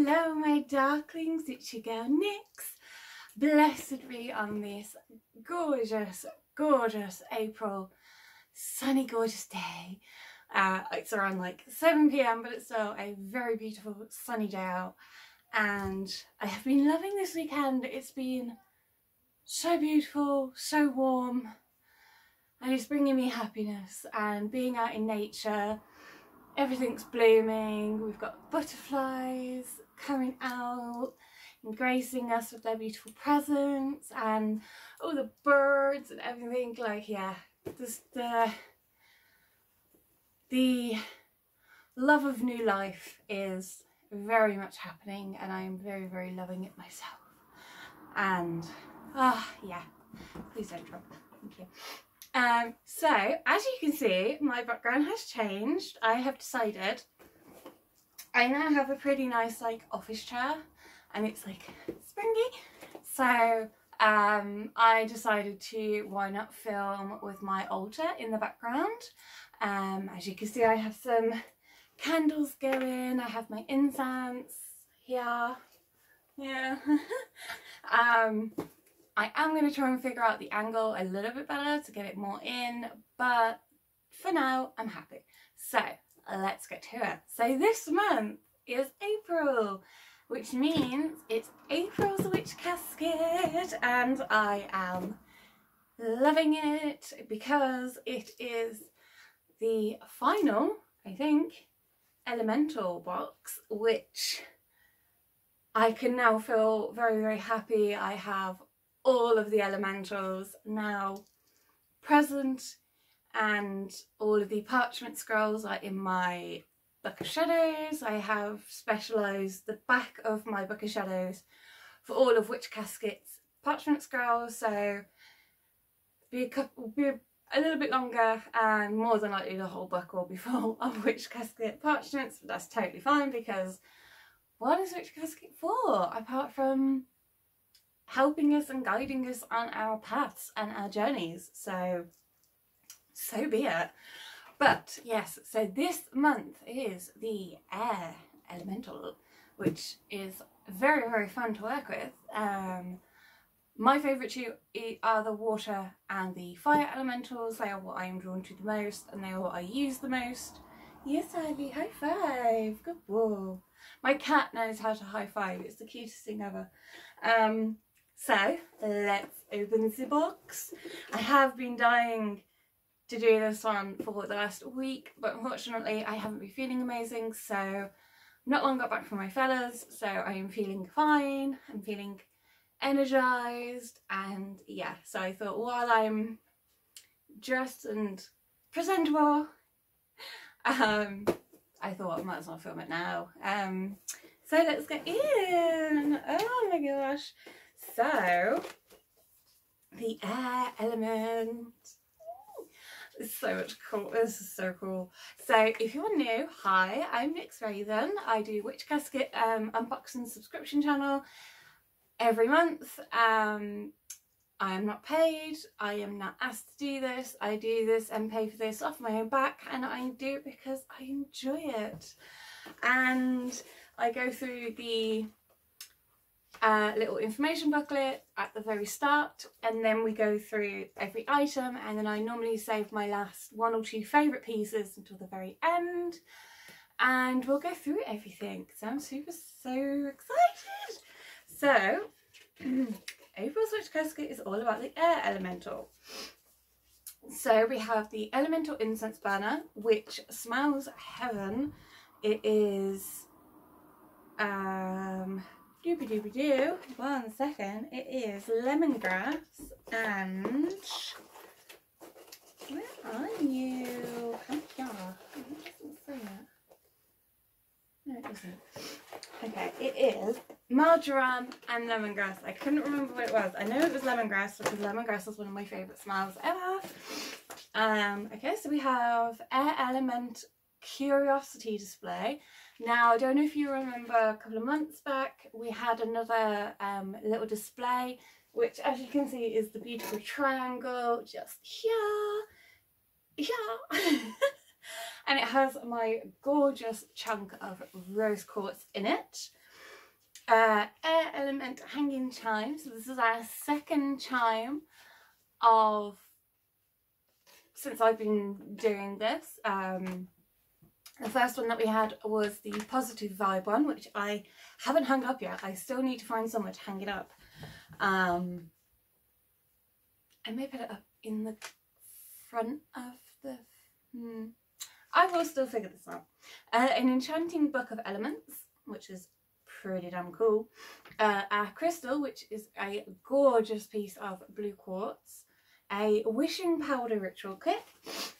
Hello my darklings, it's your girl Nyx. Blessed be on this gorgeous, gorgeous April sunny gorgeous day. It's around like 7 p.m, but it's still a very beautiful sunny day out, and I have been loving this weekend. It's been so beautiful, so warm, and it's bringing me happiness, and being out in nature. Everything's blooming, we've got butterflies coming out and gracing us with their beautiful presence, and all the birds and everything. Like, yeah, just the love of new life is very much happening, and I am very, very loving it myself. And yeah, please don't drop it, thank you. So as you can see, my background has changed. I have decided I now have a pretty nice like office chair, and it's like springy. So I decided to, why not film with my altar in the background. As you can see, I have some candles going, I have my incense here, yeah. I am going to try and figure out the angle a little bit better to get it more in, but for now I'm happy. So let's get to it. So this month is April, which means it's April's Witch Casket, and I am loving it because it is the final, I think, elemental box, which I can now feel very, very happy. I have all of the elementals now present, and all of the parchment scrolls are in my book of shadows. I have specialised the back of my book of shadows for all of Witch Casket's parchment scrolls, so be a little bit longer, and more than likely the whole book will be full of Witch Casket parchments, but that's totally fine, because what is Witch Casket for apart from helping us and guiding us on our paths and our journeys? So be it. But yes, so this month is the air elemental, which is very, very fun to work with. My favourite two are the water and the fire elementals. They are what I am drawn to the most, and they are what I use the most. Yes, Ivy, high five, good boy. My cat knows how to high five, it's the cutest thing ever. So let's open the box. I have been dying to do this one for the last week, but unfortunately I haven't been feeling amazing, so I've not long got back from my fellas, so I am feeling fine, I'm feeling energised, and yeah, so I thought while I'm dressed and presentable, I thought I might as well film it now. So let's get in. Oh my gosh. So the air element. It's so much cool. This is so cool. So if you're new, hi, I'm Nyx Raven. I do Witch Casket unboxing subscription channel every month. I am not paid, I am not asked to do this. I do this and pay for this off my own back, and I do it because I enjoy it. And I go through the little information booklet at the very start, and then we go through every item, and then I normally save my last one or two favourite pieces until the very end, and we'll go through everything. So I'm so excited. So April's Witch Casket is all about the air elemental. So we have the elemental incense burner, which smells heaven. It is doobie doobie doo. 1 second. It is lemongrass and where are you? Come here. It doesn't say it. No, it doesn't. Okay, it is marjoram and lemongrass. I couldn't remember what it was. I know it was lemongrass because lemongrass is one of my favourite smells ever. Okay, so we have air element curiosity display. Now, I don't know if you remember a couple of months back, we had another little display, which as you can see is the beautiful triangle just here. And it has my gorgeous chunk of rose quartz in it. Air element hanging chime. So this is our second chime of since I've been doing this. The first one that we had was the positive vibe one, which I haven't hung up yet. I still need to find somewhere to hang it up. I may put it up in the front of the... I will still figure this out. An enchanting book of elements, which is pretty damn cool. Our crystal, which is a gorgeous piece of blue quartz. A wishing powder ritual kit.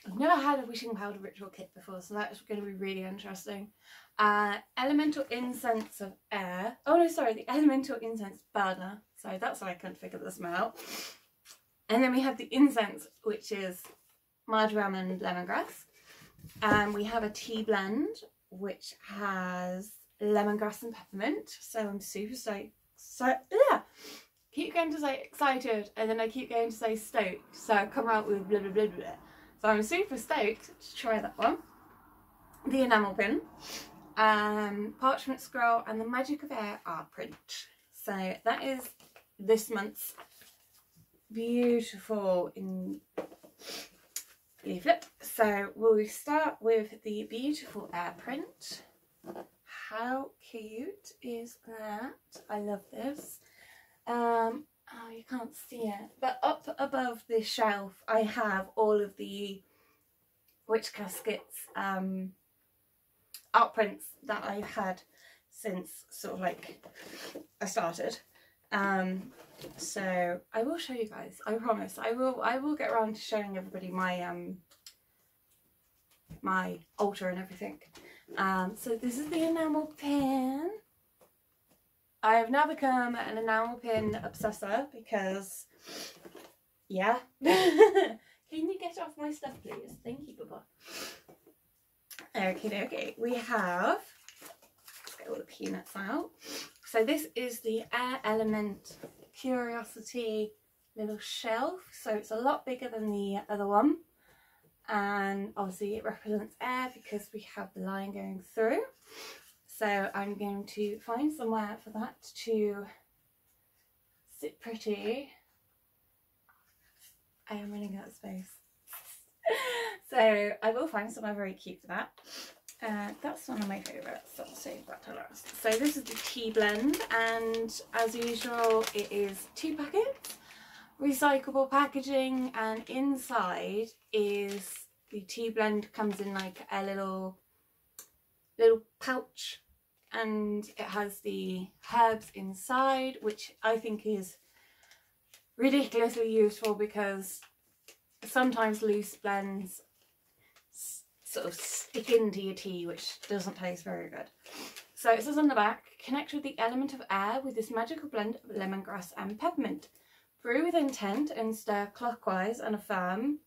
I've never had a wishing powder ritual kit before, so that's going to be really interesting. Elemental incense of air. Oh no, sorry, the elemental incense burner. So that's why I couldn't figure this one out. And then we have the incense, which is marjoram and lemongrass. And we have a tea blend, which has lemongrass and peppermint. So I'm super stoked. So yeah. Keep going to say excited, and then I keep going to say stoked, so I come out with blah blah blah blah. So I'm super stoked to try that one. The enamel pin, parchment scroll, and the magic of air art print. So that is this month's beautiful leaflet. So we'll start with the beautiful air print. How cute is that? I love this. Oh, you can't see it, but up above this shelf I have all of the Witch Caskets art prints that I've had since sort of like I started. So I will show you guys, I promise. I will get around to showing everybody my my altar and everything. So this is the enamel pin. I have now become an enamel pin obsessor because, yeah. Can you get off my stuff, please? Thank you, Bubba. Okay. We have, let's get all the peanuts out. So this is the Air Element Curiosity little shelf. So it's a lot bigger than the other one. And obviously it represents air because we have the line going through. So I'm going to find somewhere for that to sit pretty. I am running out of space. So I will find somewhere very cute for that. That's one of my favourites, so I'll save that to last. So this is the tea blend, and as usual it is 2 packets, recyclable packaging, and inside is the tea blend. Comes in like a little pouch, and it has the herbs inside, which I think is ridiculously useful because sometimes loose blends sort of stick into your tea, which doesn't taste very good. So it says on the back, connect with the element of air with this magical blend of lemongrass and peppermint. Brew with intent and stir clockwise and affirm.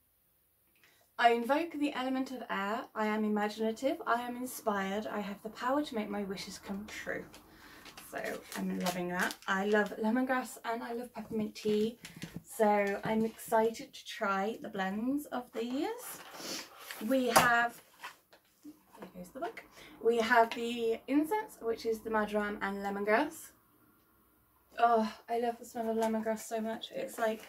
I invoke the element of air. I am imaginative. I am inspired. I have the power to make my wishes come true. So I'm loving that. I love lemongrass and I love peppermint tea. So I'm excited to try the blends of these. We have, there goes the book. We have the incense, which is the marjoram and lemongrass. Oh, I love the smell of lemongrass so much. It's like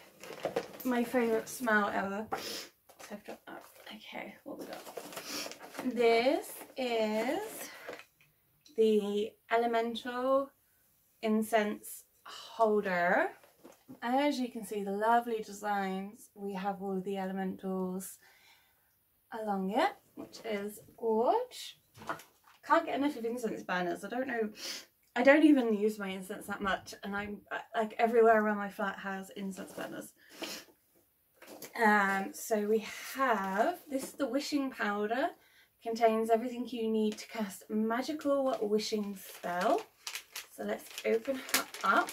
my favourite smell ever. So I've got that. Okay, what we got? This is the elemental incense holder. As you can see, the lovely designs. We have all of the elementals along it, which is gorge. Can't get enough of incense burners. I don't know. I don't even use my incense that much, and I'm like everywhere around my flat has incense burners. So we have, this is the wishing powder, contains everything you need to cast a magical wishing spell. So let's open her up.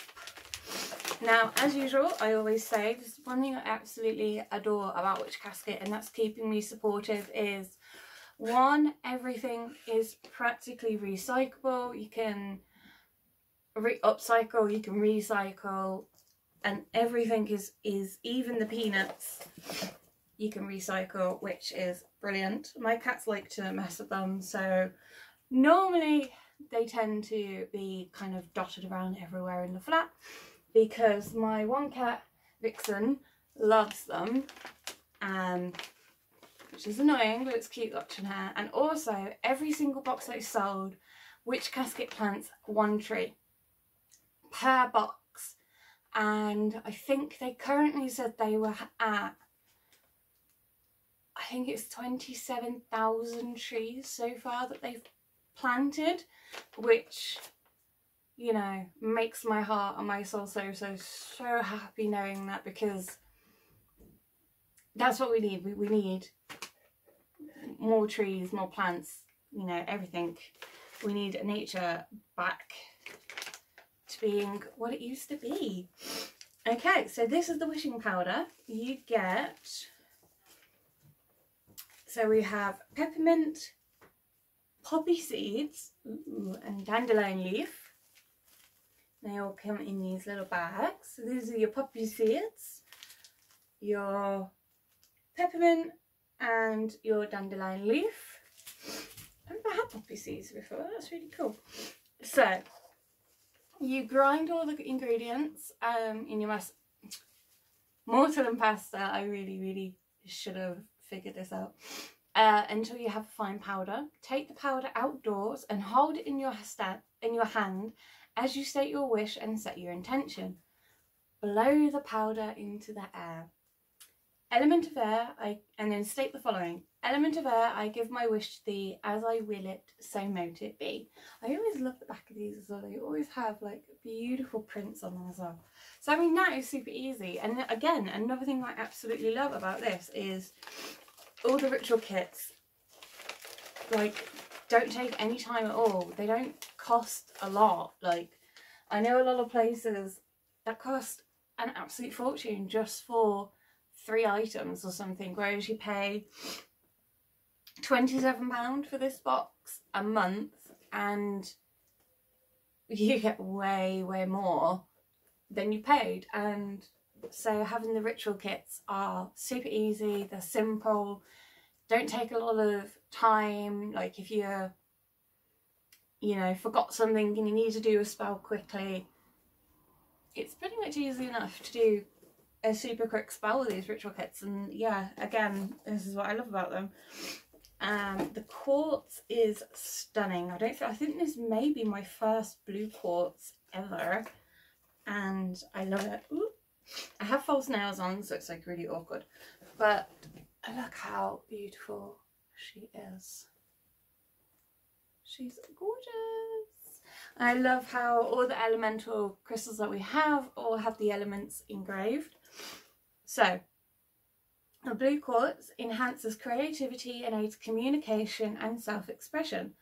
Now, as usual, I always say, this is one thing I absolutely adore about Witch Casket, and that's keeping me supportive, is one, everything is practically recyclable. You can upcycle, you can recycle, and everything is even the peanuts you can recycle, which is brilliant. My cats like to mess with them, so normally they tend to be kind of dotted around everywhere in the flat because my one cat, Vixen, loves them, which is annoying, but it's cute watching her. And also, every single box that is sold, Witch Casket plants one tree per box. And I think they currently said they were at, I think it's 27,000 trees so far that they've planted, which, you know, makes my heart and my soul so happy knowing that, because that's what we need. We need more trees, more plants, you know, everything. We need nature back to being what it used to be. Okay, so this is the wishing powder. You get, so we have peppermint, poppy seeds, and dandelion leaf. They all come in these little bags. So these are your poppy seeds, your peppermint, and your dandelion leaf. I've never had poppy seeds before. That's really cool. So you grind all the ingredients in your mortar and pasta. I really should have figured this out. Until you have a fine powder. Take the powder outdoors and hold it in your hand as you state your wish and set your intention. Blow the powder into the air. Element of air, and then state the following. Element of air, I give my wish to thee, as I will it, so mote it be. I always love the back of these as well. They always have like beautiful prints on them as well. So I mean, that is super easy. And again, another thing I absolutely love about this is all the ritual kits, like, don't take any time at all. They don't cost a lot. Like, I know a lot of places that cost an absolute fortune just for 3 items or something, whereas you pay £27 for this box a month and you get way more than you paid. And so having the ritual kits are super easy, they're simple, don't take a lot of time. Like if you're, you know, forgot something and you need to do a spell quickly, it's pretty much easy enough to do a super quick spell with these ritual kits. And yeah, again, this is what I love about them. The quartz is stunning. I think this may be my first blue quartz ever, and I love it. Ooh. I have false nails on, so it's like really awkward, but look how beautiful she is. She's gorgeous. I love how all the elemental crystals that we have all have the elements engraved. So the blue quartz enhances creativity and aids communication and self-expression.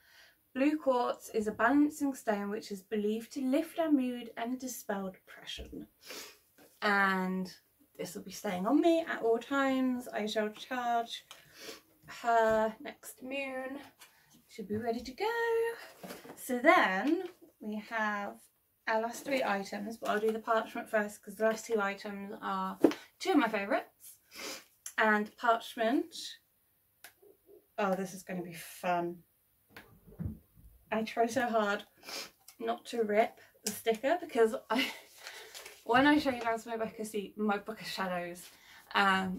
Blue quartz is a balancing stone which is believed to lift our mood and dispel depression. And this will be staying on me at all times. I shall charge her next moon. Should be ready to go. So then we have our last 3 items, but I'll do the parchment first because the last 2 items are 2 of my favourites. And parchment, oh, this is going to be fun. I try so hard not to rip the sticker because when I show you guys my book of shadows,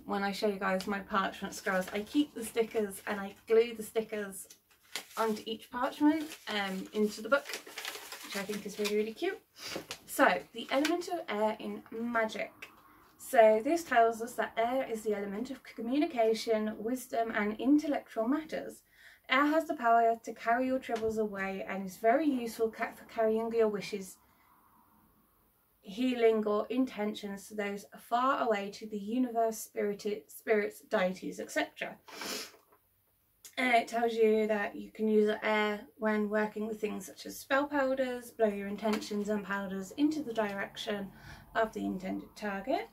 when I show you guys my parchment scrolls, I keep the stickers and I glue the stickers onto each parchment into the book, which I think is really cute. So the element of air in magic. So this tells us that air is the element of communication, wisdom and intellectual matters. Air has the power to carry your troubles away and is very useful for carrying your wishes, healing or intentions to those far away, to the universe, spirits, deities, etc. And it tells you that you can use air when working with things such as spell powders, blow your intentions and powders into the direction of the intended target.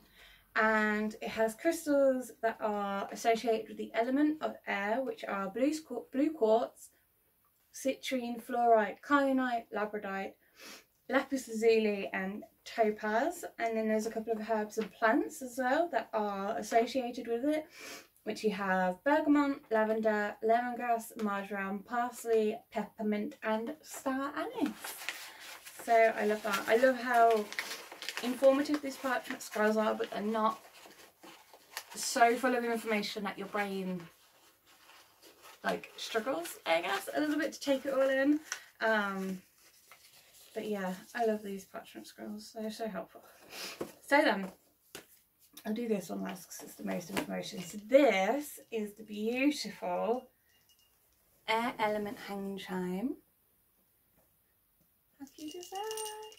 And it has crystals that are associated with the element of air, which are blue quartz, citrine, fluorite, kyanite, labradorite, lapis lazuli and topaz. And then there's a couple of herbs and plants as well that are associated with it, which you have bergamot, lavender, lemongrass, marjoram, parsley, peppermint and star anise. So I love that. I love how informative these parchment scrolls are, but they're not so full of information that your brain like struggles, I guess, a little bit to take it all in. But yeah, I love these parchment scrolls. They're so helpful. So then, I'll do this one last because it's the most information. So this is the beautiful air element hanging chime. How cute is that?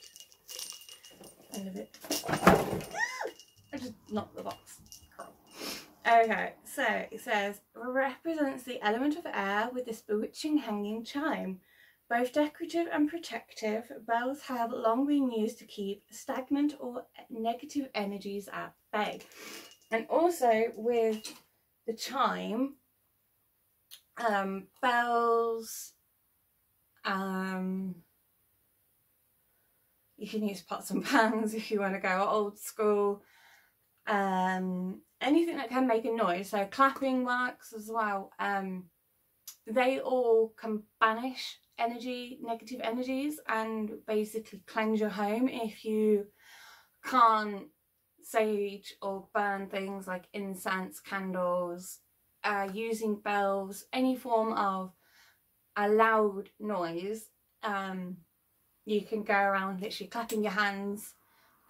I love it. I just knocked the box. Okay, so it says, represents the element of air with this bewitching hanging chime. Both decorative and protective, bells have long been used to keep stagnant or negative energies at bay. And also with the chime, bells, you can use pots and pans if you want to go old school. Anything that can make a noise, so clapping works as well. They all can banish negative energies, and basically cleanse your home if you can't sage or burn things like incense, candles, using bells, any form of a loud noise. You can go around literally clapping your hands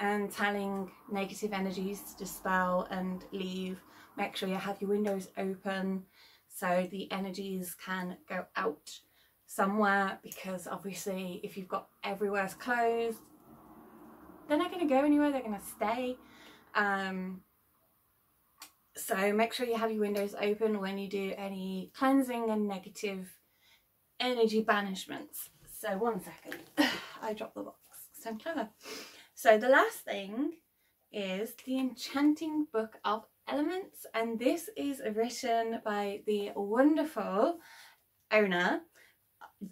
and telling negative energies to dispel and leave. Make sure you have your windows open so the energies can go out somewhere, because obviously if you've got everywhere's closed, they're not going to go anywhere, they're going to stay. So make sure you have your windows open when you do any cleansing and negative energy banishments. So one second, I dropped the box because I'm clever. So the last thing is the Enchanting Book of Elements, and this is written by the wonderful owner,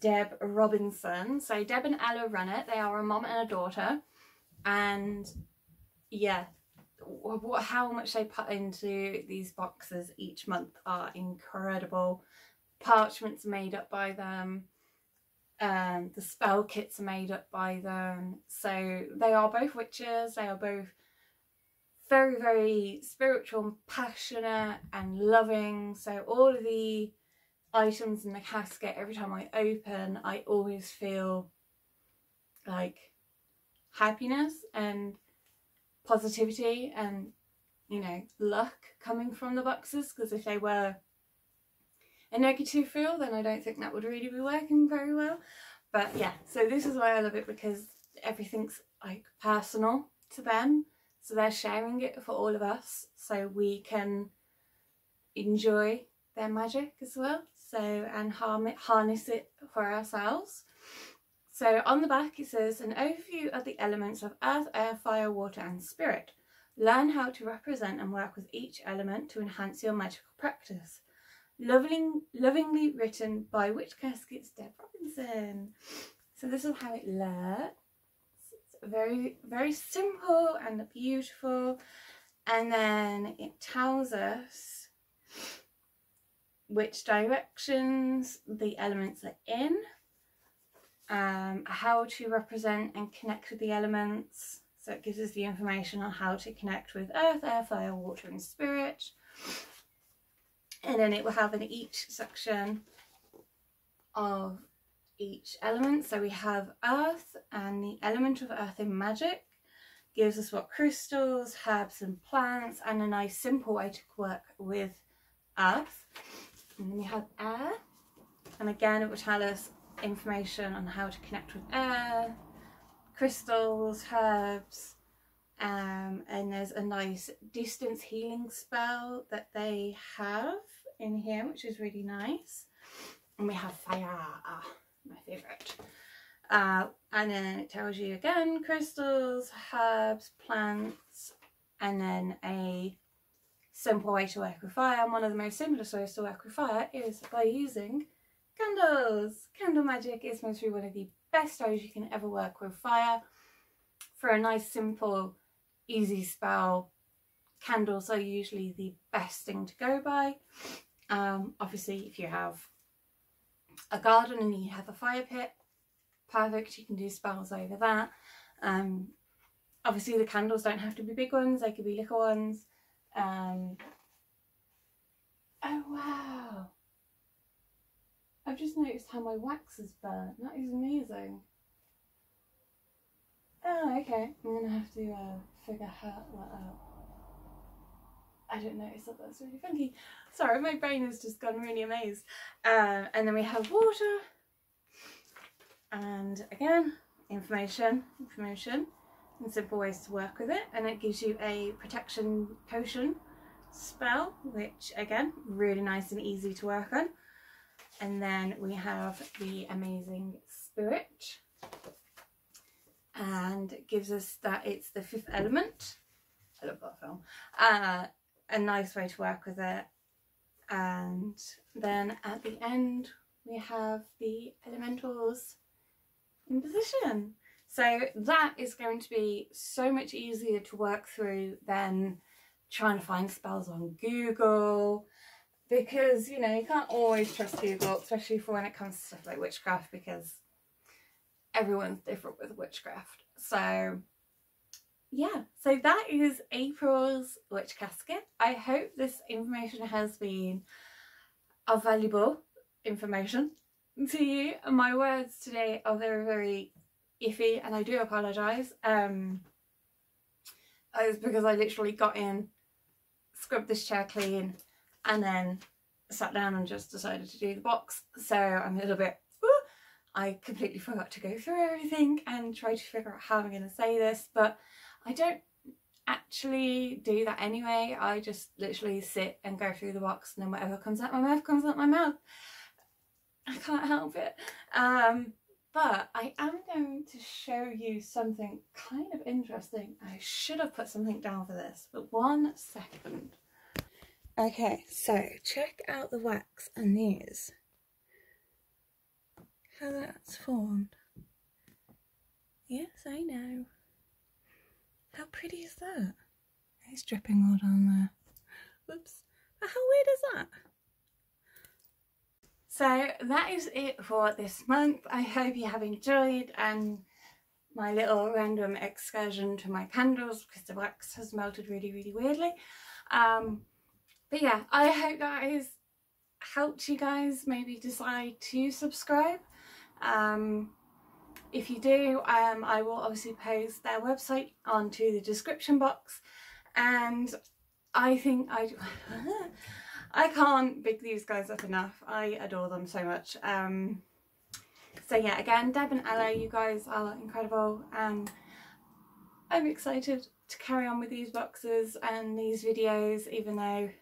Deb Robinson. So Deb and Ella run it. They are a mom and a daughter, and yeah, how much they put into these boxes each month are incredible. Parchments made up by them. The spell kits are made up by them. So they are both witches. They are both very, very spiritual and passionate and loving. So all of the items in the casket, every time I open, I always feel like happiness and positivity and, you know, luck coming from the boxes, because if they were a negative feel, then I don't think that would really be working very well. But yeah, so this is why I love it, because everything's like personal to them, so they're sharing it for all of us so we can enjoy their magic as well, so, and harness it for ourselves. So on the back it says, an overview of the elements of earth, air, fire, water and spirit. Learn how to represent and work with each element to enhance your magical practice. Lovingly written by Witch Casket's Deb Robinson. So this is how it looks. It's very, very simple and beautiful. And then it tells us which directions the elements are in, how to represent and connect with the elements. So it gives us the information on how to connect with earth, air, fire, water and spirit. And then it will have in each section of each element. So we have earth, and the element of earth in magic gives us what crystals, herbs and plants, and a nice simple way to work with earth. And then we have air, and again it will tell us information on how to connect with air, crystals, herbs, and there's a nice distance healing spell that they have in here, which is really nice. And we have fire, my favourite. And then it tells you again crystals, herbs, plants, and then a simple way to work with fire. And one of the most simplest ways to work with fire is by using candles. Candle magic is supposed to be one of the best ways you can ever work with fire for a nice simple easy spell candles are usually the best thing to go by. Obviously if you have a garden and you have a fire pit, perfect, you can do spells over that. Obviously the candles don't have to be big ones, they could be little ones. Oh wow, I've just noticed how my wax is burnt. That is amazing. Oh, okay, I'm gonna have to figure how that out. I didn't notice that. That's really funky. Sorry, my brain has just gone really amazed. And then we have water, and again, information, and simple ways to work with it. And it gives you a protection potion spell, which again, really nice and easy to work on. And then we have the amazing spirit, and it gives us that it's the 5th element. I love that film. A nice way to work with it. And then at the end we have the elementals in position. So that is going to be so much easier to work through than trying to find spells on Google, because you know you can't always trust Google, especially for when it comes to stuff like witchcraft, because everyone's different with witchcraft. So yeah, so that is April's witch casket. I hope this information has been of valuable information to you. My words today are very, very iffy, and I do apologise. It's because I literally got in, scrubbed this chair clean, and then sat down and just decided to do the box. So I'm a little bit, I completely forgot to go through everything and try to figure out how I'm going to say this, but I don't actually do that anyway. I just literally sit and go through the box, and then whatever comes out my mouth comes out my mouth. I can't help it. But I am going to show you something kind of interesting. I should have put something down for this, but 1 second. Okay, so check out the wax on these. How that's formed. Yes, I know. How pretty is that? It's dripping all down there. Whoops. But how weird is that? So that is it for this month. I hope you have enjoyed my little random excursion to my candles, because the wax has melted really, really weirdly. But yeah, I hope that has helped you guys maybe decide to subscribe. If you do, I will obviously post their website onto the description box, and I think I can't big these guys up enough. I adore them so much. So yeah, again, Deb and Ella, you guys are incredible, and I'm excited to carry on with these boxes and these videos, even though I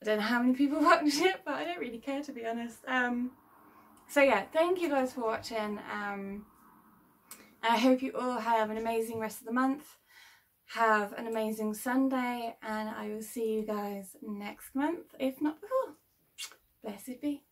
don't know how many people watched it, but I don't really care, to be honest. So yeah, thank you guys for watching. I hope you all have an amazing rest of the month. Have an amazing Sunday, and I will see you guys next month, if not before. Blessed be.